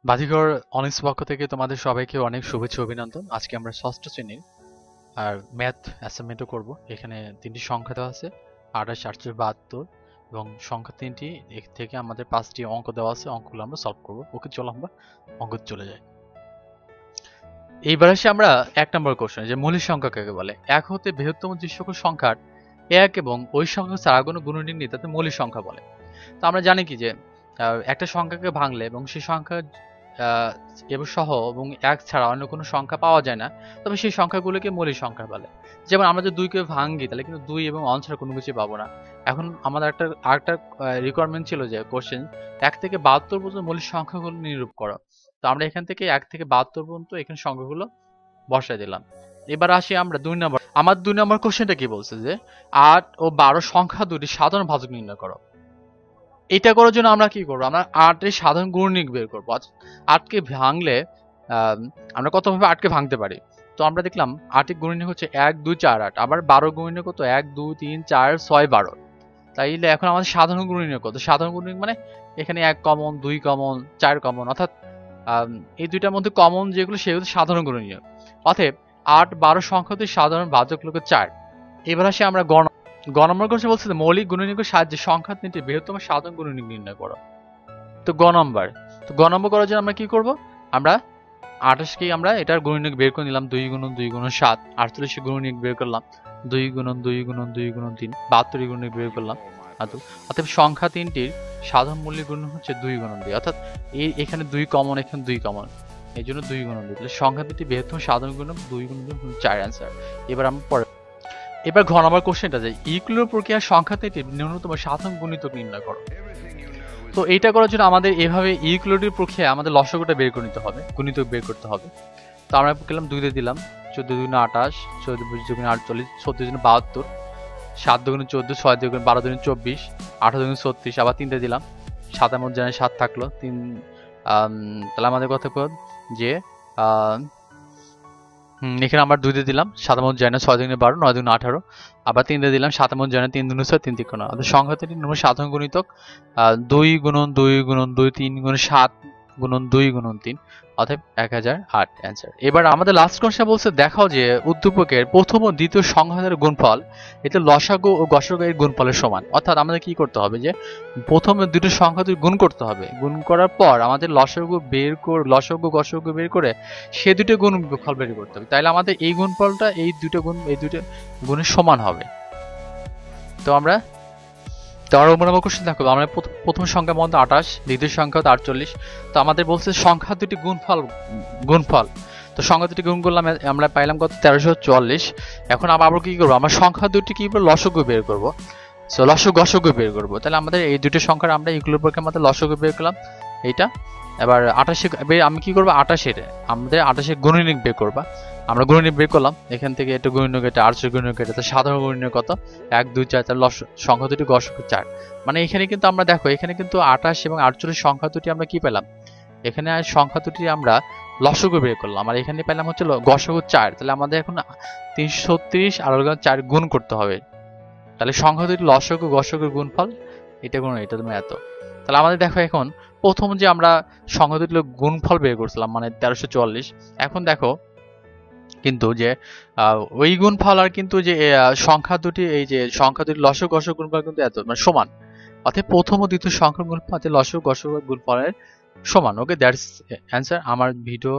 বাজিঘর অনিস পক্ষ থেকে তোমাদের সবাইকে অনেক শুভেচ্ছা অভিনন্দন। আজকে আমরা ষষ্ঠ শ্রেণীর আর ম্যাথ অ্যাসাইনমেন্টও করব। এখানে তিনটি সংখ্যা দেওয়া আছে, 28, 872 এবং সংখ্যা তিনটি থেকে আমাদের 5টি অঙ্ক দেওয়া আছে। অঙ্কগুলো আমরা সলভ করব। ওকে, চলো আমরা অঙ্ক চলে যাই। এইবার আসি আমরা 1 নম্বর কোশ্চেন, যে মৌলিক সংখ্যা কাকে বলে। 1 হতে বৃহত্তম যে সকল সংখ্যার 1 এবং ওই সংখ্যা ছাড়া কোনো গুণনীয়ক নেই তাতে মৌলিক সংখ্যা বলে। তো আমরা জানি কি যে একটা সংখ্যাকে ভাঙলে এবং সেই সংখ্যা এবং সহ এবং 1 ছাড়া অন্য কোনো সংখ্যা পাওয়া যায় না, তবে সেই সংখ্যাগুলোকে মৌলিক সংখ্যা বলে। যেমন আমরা যদি 2 কে ভাঙি তাহলে কিন্তু 2 এবং 1 ছাড়া কোনো কিছুই পাবো না। এখন আমাদের আরেকটা রিকোয়ারমেন্ট ছিল যে কোশ্চেন 1 থেকে 72 পর্যন্ত মৌলিক সংখ্যাগুলো নিরূপ করো। তো আমরা এখান থেকে 1 থেকে 72 পর্যন্ত এখানে সংখ্যাগুলো বসাই দিলাম। এবার আসি আমরা 2 নম্বর। আমার 2 নম্বর কোশ্চেনটা কি বলছে যে 8 ও 12 সংখ্যা দুটি সাধারণ ভাজক নির্ণয় করো। এটা করার জন্য আমরা কি করবো, আমরা 8 এর সাধারণ গুণনীয়ক বের করবো। 8 কে ভাঙলে আমরা কতভাবে 8 কে ভাঙতে পারি। তো আমরা দেখলাম 8 এর গুণনীয়ক হচ্ছে 1 2 4 8, আবার 12 গুণনীয়ক কত 1 2 3 4 6 12। তাইলে এখন আমাদের সাধারণ গুণনীয়ক কত, সাধারণ গুণনীয়ক মানে এখানে 1 কমন 2 কমন 4 কমন, অর্থাৎ এই দুইটার মধ্যে কমন যেগুলো সেগুলো সাধারণ গুণনীয়ক। অতএব 8 12 সংখ্যাটির সাধারণ ভাজক হলো 4। এবার আসি আমরা গ নম্বর কোশ্চেন বলছে যে মৌলিক গুণনীয়কের সাহায্যে সংখ্যা তিনটি বৃহত্তম সাধারণ গুণনীয়ক নির্ণয় করো। তো গ নম্বর করার জন্য আমরা কি করব, আমরা 28 কেই আমরা এটার গুণনীয়ক বের করে নিলাম। 2 গুণন 2 গুণন 7, 48 এর গুণনীয়ক বের করলাম। 2 গুণন 2 গুণন 2 গুণন 3, 72 এর গুণনীয়ক বের করলাম। অতএব সংখ্যা তিনটির সাধারণ মৌলিক গুণনীয়ক হচ্ছে 2 গুণন 2, অর্থাৎ এখানে 2 কমন, এখানে 2 কমন, এই জন্য 2 গুণন 2। তাহলে সংখ্যা তিনটি বৃহত্তম সাধারণ গুণনীয়ক 2 গুণন 2 4 অ্যান্সার। এবার ঘ নম্বর কোশ্চেনটা যে ইউক্লিডের প্রক্রিয়ার সংখ্যা থেকে ন্যূনতম সাধারণ গুণিতক নির্ণয় করো। তো এইটা করার জন্য আমাদের এভাবে ইউক্লিডের প্রক্রিয়ায় আমাদের লসাগুটা বের করে নিতে হবে, গুণিতক বের করতে হবে। তো আমরা পেলাম 2 দিয়ে দিলাম, 14 দুগুণে 28, 14 দুগুণে 48, 14 দুগুণে 72, 7 দুগুণে 14, 6 দুগুণে 12 দুগুণে 24, 18 দুগুণে 36, আবার 3 দিয়ে দিলাম, 7 এর মধ্যে 7 থাকলো 3। তাহলে আমাদের কথা যে এখানে আমরা 2 দিয়ে দিলাম, 7 এর মধ্যে যায় না, 6 দুগুণে 12, 9 দুগুণে 18, আবার 3 দিয়ে দিলাম, 7 এর মধ্যে যায় না, 3 দুগুণে 6, 3 তিন 9। আমাদের সংখ্যা তিনটি সাধারণ গুণিতক 2 গুণন 2 গুণন 2 3 গুণন 7 গুণন 2 গুণন 3, অতএব 1008 অ্যান্সার। এবার আমাদের লাস্ট কোশ্চেন বলছে দেখাও যে উদ্দীপকের প্রথম ও দ্বিতীয় সংখ্যার গুণফল এতে লসাগু ও গসাগু এর গুণফলের সমান। অর্থাৎ আমাদের কি করতে হবে, যে প্রথম ও দুটো সংখ্যা গুণ করতে হবে। গুণ করার পর আমাদের লসাগু গসাগু বের করে সে দুটো গুণফল বের করতে হবে। তাইলে আমাদের এই গুণফলটা এই দুটো গুণের সমান হবে। তো আমরা নম্বর কোশ্চেন দেখো, আমরা প্রথম সংখ্যার মধ্যে 28, দ্বিতীয় সংখ্যা 48। তো আমাদের বলছে সংখ্যা দুটি গুণফল। তো সংখ্যা দুটি গুণ করলাম, আমরা পাইলাম কত 1344। এখন আবার কি করবো, আমরা সংখ্যা দুটি কি লসাগু বের করবো। সো গসাগু বের করবো। তাহলে আমাদের এই দুটো সংখ্যার আমরা ইকুয়াল পক্ষে আমাদের লসাগু বের করলাম এইটা। এবার 28 আমি কি করবো, 28 আমাদের 28 গুণনীয়ক বের করবা। আমরা গুণনীয়ক বের করলাম, এখান থেকে এটা গুণনীয়ক, এটা 8 গুণনীয়ক, এটা সাধারণ গুণনীয়ক কত 1 2 4, তার সংখ্যা দুটি গসাগু 4। মানে এখানে কিন্তু আমরা দেখো, এখানে কিন্তু 28 এবং 48 সংখ্যা দুটি আমরা কি পেলাম, এখানে সংখ্যা দুটি আমরা লসাগু বের করলাম, আর এখানে পেলাম হচ্ছে গসাগু 4। তাহলে আমাদের এখন 336 আর 4 গুণ করতে হবে। তাহলে সংখ্যা দুটি লসাগু গসাগুর গুণফল, এটা গুণ এটা তুমি এত। তাহলে আমাদের দেখো এখন প্রথম যে আমরা সংখ্যা দুটির গুণফল বের করছিলাম মানে 1344, এখন দেখো কিন্তু যে ওই গুণফল আর কিন্তু যে সংখ্যা দুটি, এই যে সংখ্যা দুটি লসাগু গসাগু গুণফল কিন্তু এত মানে সমান। অর্থাৎ প্রথম ও দ্বিতীয় সংখ্যার গুণফল লসাগু গসাগু গুণফলের সমান। ওকে, দ্যাটস অ্যান্সার। আমার ভিডিও